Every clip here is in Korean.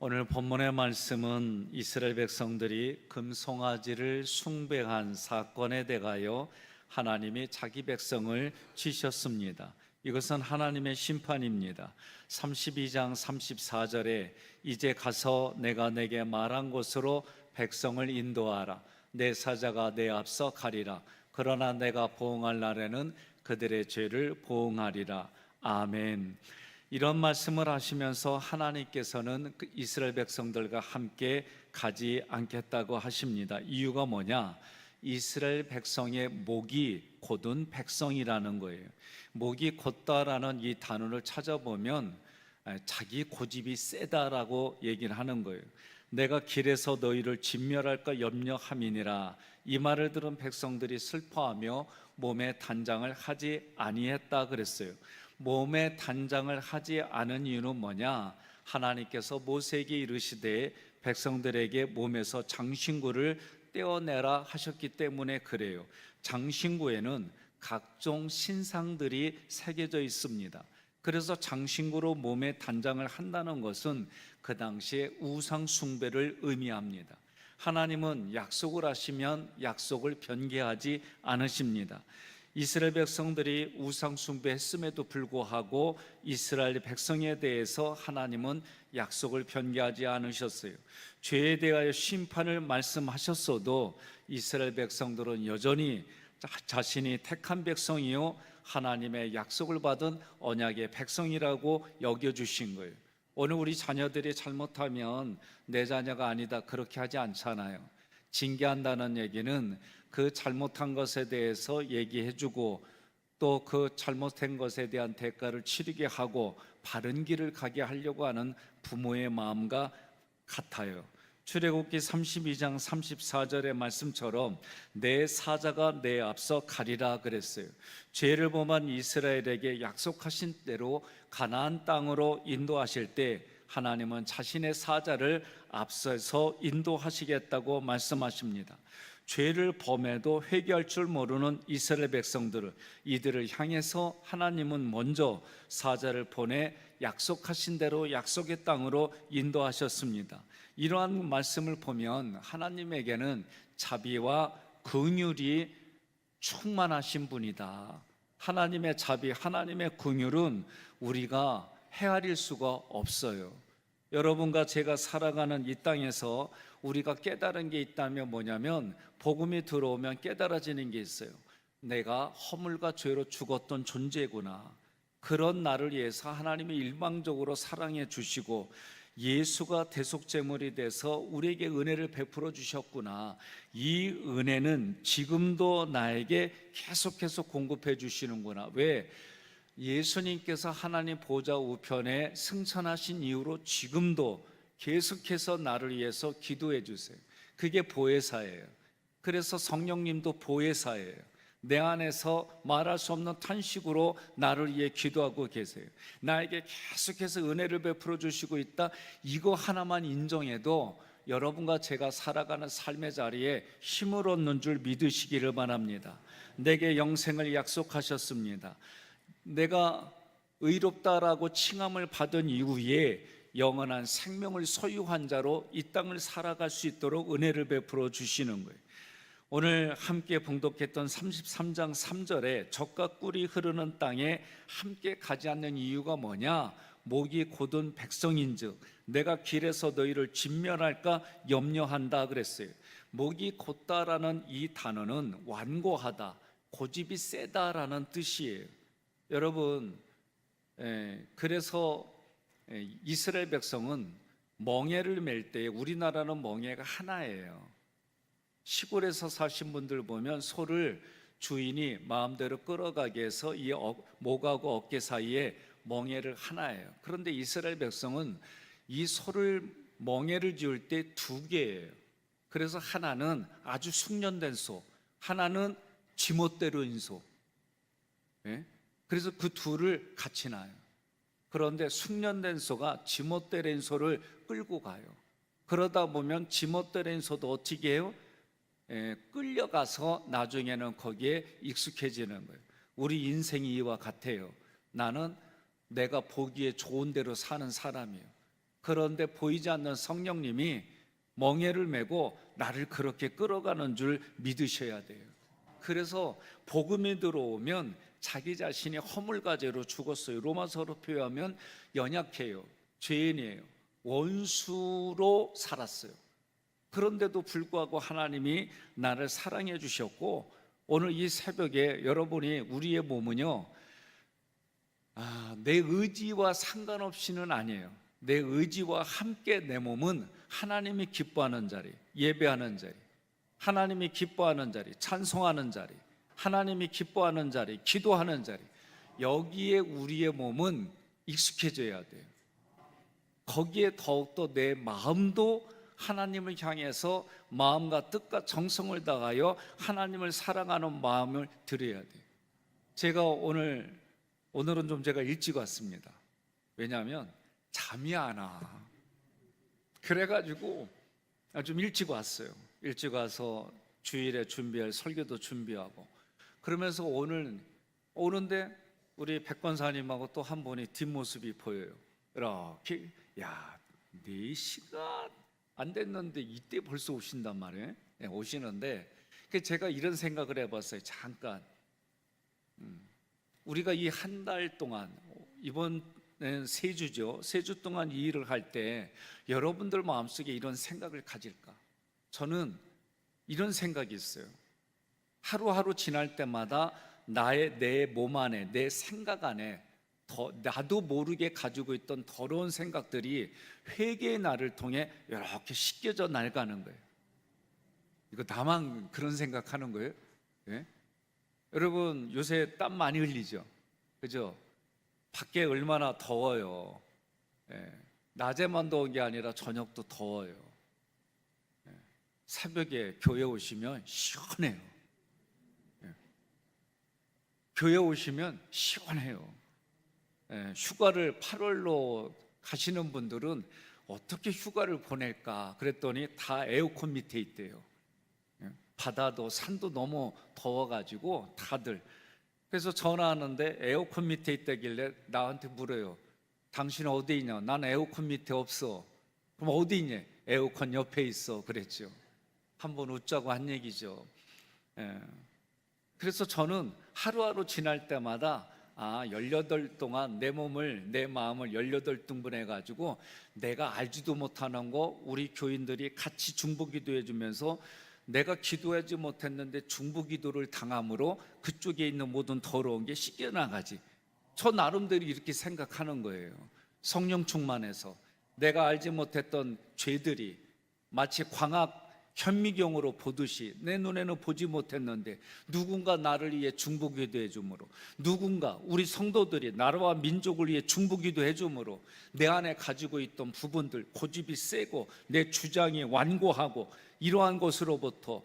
오늘 본문의 말씀은 이스라엘 백성들이 금송아지를 숭배한 사건에 대하여 하나님이 자기 백성을 치셨습니다. 이것은 하나님의 심판입니다. 32장 34절에 이제 가서 내가 내게 말한 곳으로 백성을 인도하라. 내 사자가 내 앞서 가리라. 그러나 내가 보응할 날에는 그들의 죄를 보응하리라. 아멘. 이런 말씀을 하시면서 하나님께서는 이스라엘 백성들과 함께 가지 않겠다고 하십니다. 이유가 뭐냐? 이스라엘 백성의 목이 곧은 백성이라는 거예요. 목이 곧다라는 이 단어를 찾아보면 자기 고집이 세다라고 얘기를 하는 거예요. 내가 길에서 너희를 진멸할까 염려함이니라. 이 말을 들은 백성들이 슬퍼하며 몸에 단장을 하지 아니했다 그랬어요. 몸에 단장을 하지 않은 이유는 뭐냐? 하나님께서 모세에게 이르시되 백성들에게 몸에서 장신구를 떼어내라 하셨기 때문에 그래요. 장신구에는 각종 신상들이 새겨져 있습니다. 그래서 장신구로 몸에 단장을 한다는 것은 그 당시에 우상 숭배를 의미합니다. 하나님은 약속을 하시면 약속을 변개하지 않으십니다. 이스라엘 백성들이 우상 숭배했음에도 불구하고 이스라엘 백성에 대해서 하나님은 약속을 변개하지 않으셨어요. 죄에 대하여 심판을 말씀하셨어도 이스라엘 백성들은 여전히 자신이 택한 백성이요 하나님의 약속을 받은 언약의 백성이라고 여겨주신 거예요. 오늘 우리 자녀들이 잘못하면 내 자녀가 아니다 그렇게 하지 않잖아요. 징계한다는 얘기는 그 잘못한 것에 대해서 얘기해주고 또 그 잘못한 것에 대한 대가를 치르게 하고 바른 길을 가게 하려고 하는 부모의 마음과 같아요. 출애굽기 32장 34절의 말씀처럼 내 사자가 내 앞서 가리라 그랬어요. 죄를 범한 이스라엘에게 약속하신 대로 가나안 땅으로 인도하실 때 하나님은 자신의 사자를 앞서서 인도하시겠다고 말씀하십니다. 죄를 범해도 회개할 줄 모르는 이스라엘 백성들을 이들을 향해서 하나님은 먼저 사자를 보내 약속하신 대로 약속의 땅으로 인도하셨습니다. 이러한 말씀을 보면 하나님에게는 자비와 긍휼이 충만하신 분이다. 하나님의 자비, 하나님의 긍휼은 우리가 헤아릴 수가 없어요. 여러분과 제가 살아가는 이 땅에서 우리가 깨달은 게 있다면 뭐냐면 복음이 들어오면 깨달아지는 게 있어요. 내가 허물과 죄로 죽었던 존재구나. 그런 나를 위해서 하나님이 일방적으로 사랑해 주시고 예수가 대속제물이 돼서 우리에게 은혜를 베풀어 주셨구나. 이 은혜는 지금도 나에게 계속해서 공급해 주시는구나. 왜? 예수님께서 하나님 보좌 우편에 승천하신 이후로 지금도 계속해서 나를 위해서 기도해 주세요. 그게 보혜사예요. 그래서 성령님도 보혜사예요. 내 안에서 말할 수 없는 탄식으로 나를 위해 기도하고 계세요. 나에게 계속해서 은혜를 베풀어 주시고 있다. 이거 하나만 인정해도 여러분과 제가 살아가는 삶의 자리에 힘을 얻는 줄 믿으시기를 바랍니다. 내게 영생을 약속하셨습니다. 내가 의롭다라고 칭함을 받은 이후에 영원한 생명을 소유한 자로 이 땅을 살아갈 수 있도록 은혜를 베풀어 주시는 거예요. 오늘 함께 봉독했던 33장 3절에 젖과 꿀이 흐르는 땅에 함께 가지 않는 이유가 뭐냐? 목이 곧은 백성인즉 내가 길에서 너희를 진멸할까 염려한다 그랬어요. 목이 곧다라는 이 단어는 완고하다, 고집이 세다라는 뜻이에요. 여러분, 그래서 이스라엘 백성은 멍에를 맬 때 우리나라는 멍에가 하나예요. 시골에서 사신 분들 보면 소를 주인이 마음대로 끌어가게 해서 이 목하고 어깨 사이에 멍에를 하나예요. 그런데 이스라엘 백성은 이 소를 멍에를 지을 때 두 개예요. 그래서 하나는 아주 숙련된 소, 하나는 지멋대로인 소. 그래서 그 둘을 같이 놔요. 그런데 숙련된 소가 지멋대로인 소를 끌고 가요. 그러다 보면 지멋대로인 소도 어떻게 해요? 끌려가서 나중에는 거기에 익숙해지는 거예요. 우리 인생이 이와 같아요. 나는 내가 보기에 좋은 대로 사는 사람이에요. 그런데 보이지 않는 성령님이 멍에를 메고 나를 그렇게 끌어가는 줄 믿으셔야 돼요. 그래서 복음이 들어오면 자기 자신이 허물과제로 죽었어요. 로마서로 표현하면 연약해요, 죄인이에요, 원수로 살았어요. 그런데도 불구하고 하나님이 나를 사랑해 주셨고, 오늘 이 새벽에 여러분이 우리의 몸은요, 내 의지와 상관없이는 아니에요. 내 의지와 함께 내 몸은 하나님이 기뻐하는 자리, 예배하는 자리, 하나님이 기뻐하는 자리, 찬송하는 자리, 하나님이 기뻐하는 자리, 기도하는 자리, 여기에 우리의 몸은 익숙해져야 돼요. 거기에 더욱더 내 마음도 하나님을 향해서 마음과 뜻과 정성을 다하여 하나님을 사랑하는 마음을 드려야 돼요. 제가 오늘은 좀 제가 일찍 왔습니다. 왜냐하면 잠이 안 와. 그래가지고 좀 일찍 왔어요. 일찍 와서 주일에 준비할 설교도 준비하고, 그러면서 오는데 우리 백권사님하고 또 한 분이 뒷모습이 보여요. 이렇게 4시간 안 됐는데 이때 벌써 오신단 말이에요. 오시는데 제가 이런 생각을 해봤어요. 잠깐 우리가 이 한 달 동안, 이번엔 3주죠. 3주 동안 이 일을 할 때 여러분들 마음속에 이런 생각을 가질까? 저는 이런 생각이 있어요. 하루하루 지날 때마다 내 몸 안에, 내 생각 안에 나도 모르게 가지고 있던 더러운 생각들이 회개의 날을 통해 이렇게 씻겨져 나가는 거예요. 이거 나만 그런 생각하는 거예요? 예? 여러분 요새 땀 많이 흘리죠? 그죠? 밖에 얼마나 더워요. 예. 낮에만 더운 게 아니라 저녁도 더워요. 예. 새벽에 교회 오시면 시원해요. 예. 교회 오시면 시원해요. 휴가를 8월로 가시는 분들은 어떻게 휴가를 보낼까 그랬더니 다 에어컨 밑에 있대요. 바다도 산도 너무 더워가지고 다들. 그래서 전화하는데 에어컨 밑에 있다길래 나한테 물어요. 당신 어디 있냐? 난 에어컨 밑에 없어. 그럼 어디 있냐? 에어컨 옆에 있어. 그랬죠. 한번 웃자고 한 얘기죠. 그래서 저는 하루하루 지날 때마다 18 동안 내 마음을 18등분해 가지고 내가 알지도 못하는 거 우리 교인들이 같이 중보기도해 주면서 내가 기도하지 못했는데 중보기도를 당함으로 그쪽에 있는 모든 더러운 게 씻겨나가지. 저 나름대로 이렇게 생각하는 거예요. 성령 충만해서 내가 알지 못했던 죄들이 마치 광학 현미경으로 보듯이 내 눈에는 보지 못했는데 누군가 나를 위해 중보기도해 주므로, 누군가 우리 성도들이 나라와 민족을 위해 중보기도해 주므로 내 안에 가지고 있던 부분들, 고집이 세고 내 주장이 완고하고 이러한 것으로부터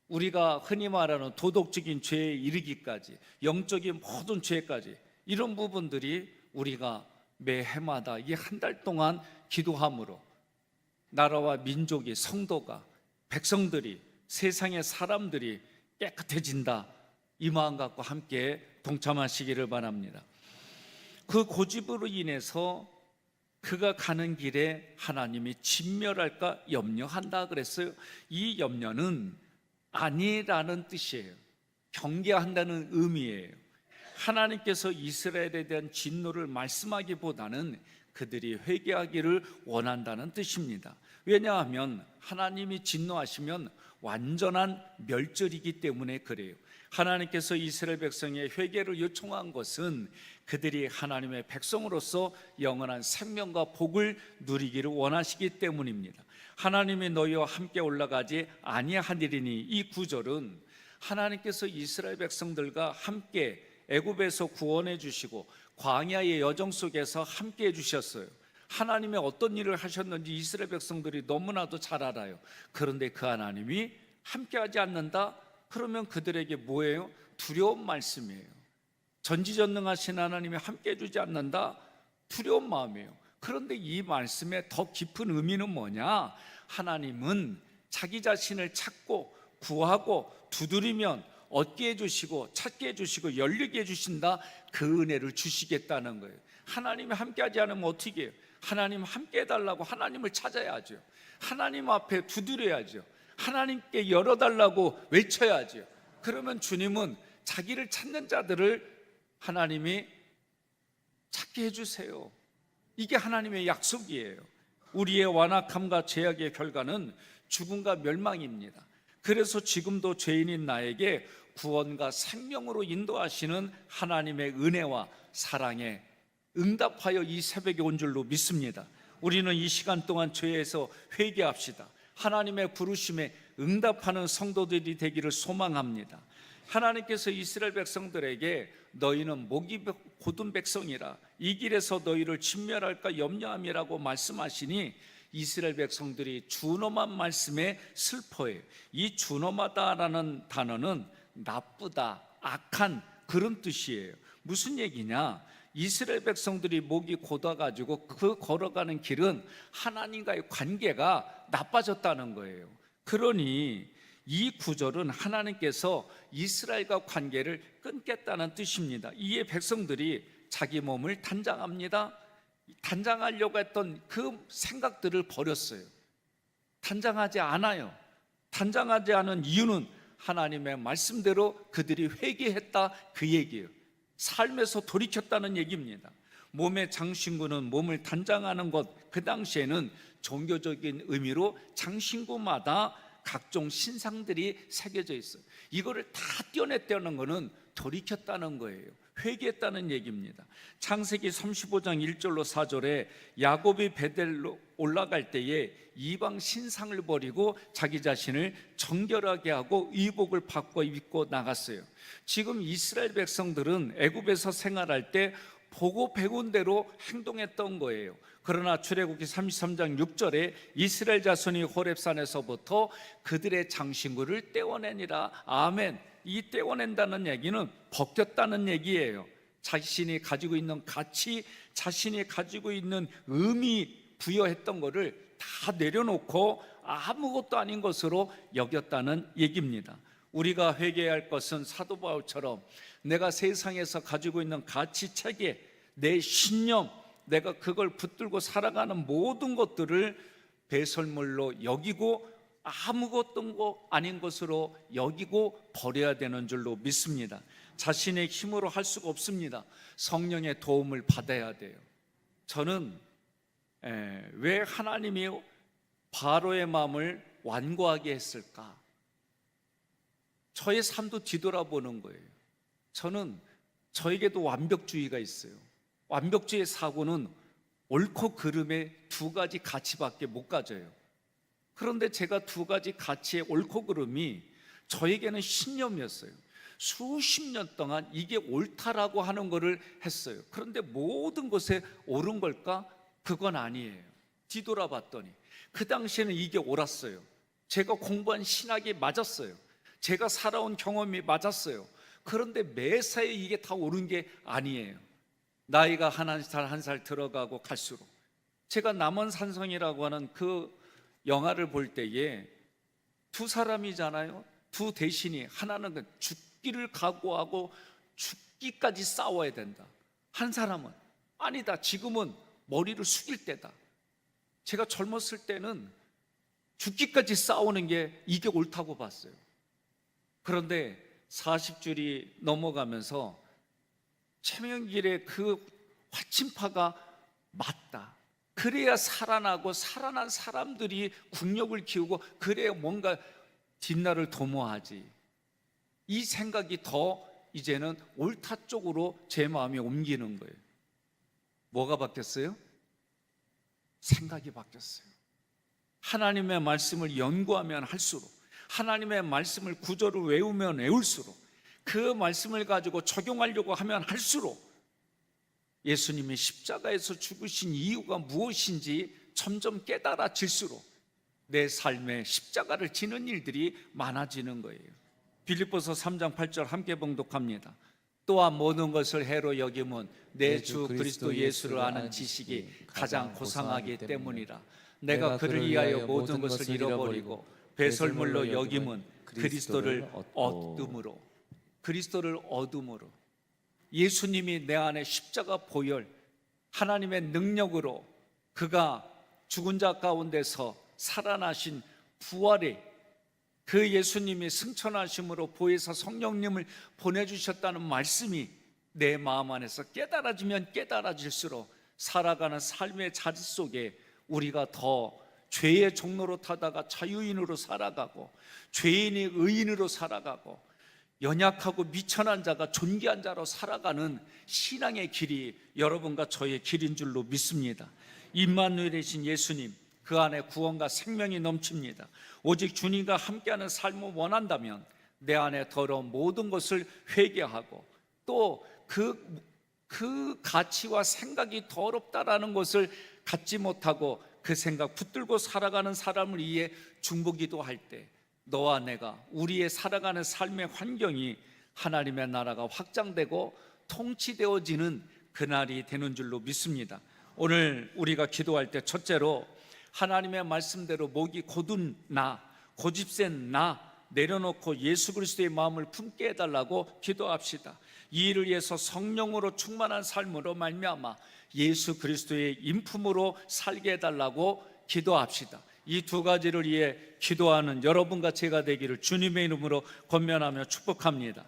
우리가 흔히 말하는 도덕적인 죄에 이르기까지, 영적인 모든 죄까지, 이런 부분들이 우리가 매 해마다 이 한 달 동안 기도함으로 나라와 민족이, 성도가, 백성들이, 세상의 사람들이 깨끗해진다, 이 마음 갖고 함께 동참하시기를 바랍니다. 그 고집으로 인해서 그가 가는 길에 하나님이 진멸할까 염려한다 그랬어요. 이 염려는 아니라는 뜻이에요. 경계한다는 의미예요. 하나님께서 이스라엘에 대한 진노를 말씀하기보다는 그들이 회개하기를 원한다는 뜻입니다. 왜냐하면 하나님이 진노하시면 완전한 멸절이기 때문에 그래요. 하나님께서 이스라엘 백성의 회개를 요청한 것은 그들이 하나님의 백성으로서 영원한 생명과 복을 누리기를 원하시기 때문입니다. 하나님이 너희와 함께 올라가지 아니하리니, 이 구절은 하나님께서 이스라엘 백성들과 함께 애굽에서 구원해 주시고 광야의 여정 속에서 함께 해 주셨어요. 하나님의 어떤 일을 하셨는지 이스라엘 백성들이 너무나도 잘 알아요. 그런데 그 하나님이 함께하지 않는다? 그러면 그들에게 뭐예요? 두려운 말씀이에요. 전지전능하신 하나님이 함께해 주지 않는다? 두려운 마음이에요. 그런데 이 말씀의 더 깊은 의미는 뭐냐? 하나님은 자기 자신을 찾고 구하고 두드리면 얻게 해주시고 찾게 해주시고 열리게 해주신다, 그 은혜를 주시겠다는 거예요. 하나님이 함께하지 않으면 어떻게 해요? 하나님 함께 해달라고 하나님을 찾아야죠. 하나님 앞에 두드려야죠. 하나님께 열어달라고 외쳐야죠. 그러면 주님은 자기를 찾는 자들을 하나님이 찾게 해주세요. 이게 하나님의 약속이에요. 우리의 완악함과 죄악의 결과는 죽음과 멸망입니다. 그래서 지금도 죄인인 나에게 구원과 생명으로 인도하시는 하나님의 은혜와 사랑에 응답하여 이 새벽에 온 줄로 믿습니다. 우리는 이 시간 동안 죄에서 회개합시다. 하나님의 부르심에 응답하는 성도들이 되기를 소망합니다. 하나님께서 이스라엘 백성들에게 너희는 목이 곧은 백성이라 이 길에서 너희를 진멸할까 염려함이라고 말씀하시니 이스라엘 백성들이 준엄한 말씀에 슬퍼해요. 이 준엄하다라는 단어는 나쁘다, 악한 그런 뜻이에요. 무슨 얘기냐? 이스라엘 백성들이 목이 곧아가지고 그 걸어가는 길은 하나님과의 관계가 나빠졌다는 거예요. 그러니 이 구절은 하나님께서 이스라엘과 관계를 끊겠다는 뜻입니다. 이에 백성들이 자기 몸을 단장합니다. 단장하려고 했던 그 생각들을 버렸어요. 단장하지 않아요. 단장하지 않은 이유는 하나님의 말씀대로 그들이 회개했다 그 얘기예요. 삶에서 돌이켰다는 얘기입니다. 몸의 장신구는 몸을 단장하는 것, 그 당시에는 종교적인 의미로 장신구마다 각종 신상들이 새겨져 있어요. 이거를 다 떼어냈다는 것은 돌이켰다는 거예요. 회개했다는 얘기입니다. 창세기 35장 1절로 4절에 야곱이 베델로 올라갈 때에 이방 신상을 버리고 자기 자신을 정결하게 하고 의복을 바꿔 입고 나갔어요. 지금 이스라엘 백성들은 애굽에서 생활할 때 보고 배운 대로 행동했던 거예요. 그러나 출애굽기 33장 6절에 이스라엘 자손이 호렙산에서부터 그들의 장신구를 떼어내니라. 아멘. 이 떼어낸다는 얘기는 벗겼다는 얘기예요. 자신이 가지고 있는 가치, 자신이 가지고 있는 의미 부여했던 것을 다 내려놓고 아무것도 아닌 것으로 여겼다는 얘기입니다. 우리가 회개할 것은 사도 바울처럼 내가 세상에서 가지고 있는 가치 체계, 내 신념, 내가 그걸 붙들고 살아가는 모든 것들을 배설물로 여기고 아무것도 아닌 것으로 여기고 버려야 되는 줄로 믿습니다. 자신의 힘으로 할 수가 없습니다. 성령의 도움을 받아야 돼요. 저는 왜 하나님이 바로의 마음을 완고하게 했을까? 저의 삶도 뒤돌아보는 거예요. 저는 저에게도 완벽주의가 있어요. 완벽주의 사고는 옳고 그름의 두 가지 가치밖에 못 가져요. 그런데 제가 두 가지 가치의 옳고 그름이 저에게는 신념이었어요. 수십 년 동안 이게 옳다라고 하는 것을 했어요. 그런데 모든 것에 옳은 걸까? 그건 아니에요. 뒤돌아봤더니 그 당시에는 이게 옳았어요. 제가 공부한 신학이 맞았어요. 제가 살아온 경험이 맞았어요. 그런데 매사에 이게 다 옳은 게 아니에요. 나이가 한 살 들어가고 갈수록 제가 남원산성이라고 하는 그 영화를 볼 때에 두 사람이잖아요. 두 대신이 하나는 죽기를 각오하고 죽기까지 싸워야 된다. 한 사람은 아니다. 지금은 머리를 숙일 때다. 제가 젊었을 때는 죽기까지 싸우는 게 이게 옳다고 봤어요. 그런데 40줄이 넘어가면서 체면길의 그 화침파가 맞다. 그래야 살아나고 살아난 사람들이 국력을 키우고 그래야 뭔가 뒷날을 도모하지. 이 생각이 더 이제는 옳다 쪽으로 제 마음이 옮기는 거예요. 뭐가 바뀌었어요? 생각이 바뀌었어요. 하나님의 말씀을 연구하면 할수록, 하나님의 말씀을 구절을 외우면 외울수록, 그 말씀을 가지고 적용하려고 하면 할수록 예수님이 십자가에서 죽으신 이유가 무엇인지 점점 깨달아질수록 내 삶에 십자가를 지는 일들이 많아지는 거예요. 빌립보서 3장 8절 함께 봉독합니다. 또한 모든 것을 해로 여김은 내 주 그리스도 예수를 아는 지식이 가장 고상하기 때문이라. 내가 그를 위하여 모든 것을 잃어버리고 배설물로 여김은 그리스도를 얻음으로. 그리스도를 얻음으로. 예수님이 내 안에 십자가 보혈, 하나님의 능력으로 그가 죽은 자 가운데서 살아나신 부활의 그 예수님이 승천하심으로 보혜사 성령님을 보내주셨다는 말씀이 내 마음 안에서 깨달아지면 깨달아질수록 살아가는 삶의 자리 속에 우리가 더 죄의 종로로 타다가 자유인으로 살아가고, 죄인이 의인으로 살아가고, 연약하고 미천한 자가 존귀한 자로 살아가는 신앙의 길이 여러분과 저의 길인 줄로 믿습니다. 임마누엘이신 예수님, 그 안에 구원과 생명이 넘칩니다. 오직 주님과 함께하는 삶을 원한다면 내 안에 더러운 모든 것을 회개하고, 또 그 가치와 생각이 더럽다라는 것을 갖지 못하고 그 생각 붙들고 살아가는 사람을 위해 중보기도 할 때, 너와 내가, 우리의 살아가는 삶의 환경이 하나님의 나라가 확장되고 통치되어지는 그날이 되는 줄로 믿습니다. 오늘 우리가 기도할 때 첫째로 하나님의 말씀대로 목이 곧은 나, 고집센 나 내려놓고 예수 그리스도의 마음을 품게 해달라고 기도합시다. 이 일을 위해서 성령으로 충만한 삶으로 말미암아 예수 그리스도의 인품으로 살게 해달라고 기도합시다. 이 두 가지를 위해 기도하는 여러분과 제가 되기를 주님의 이름으로 권면하며 축복합니다.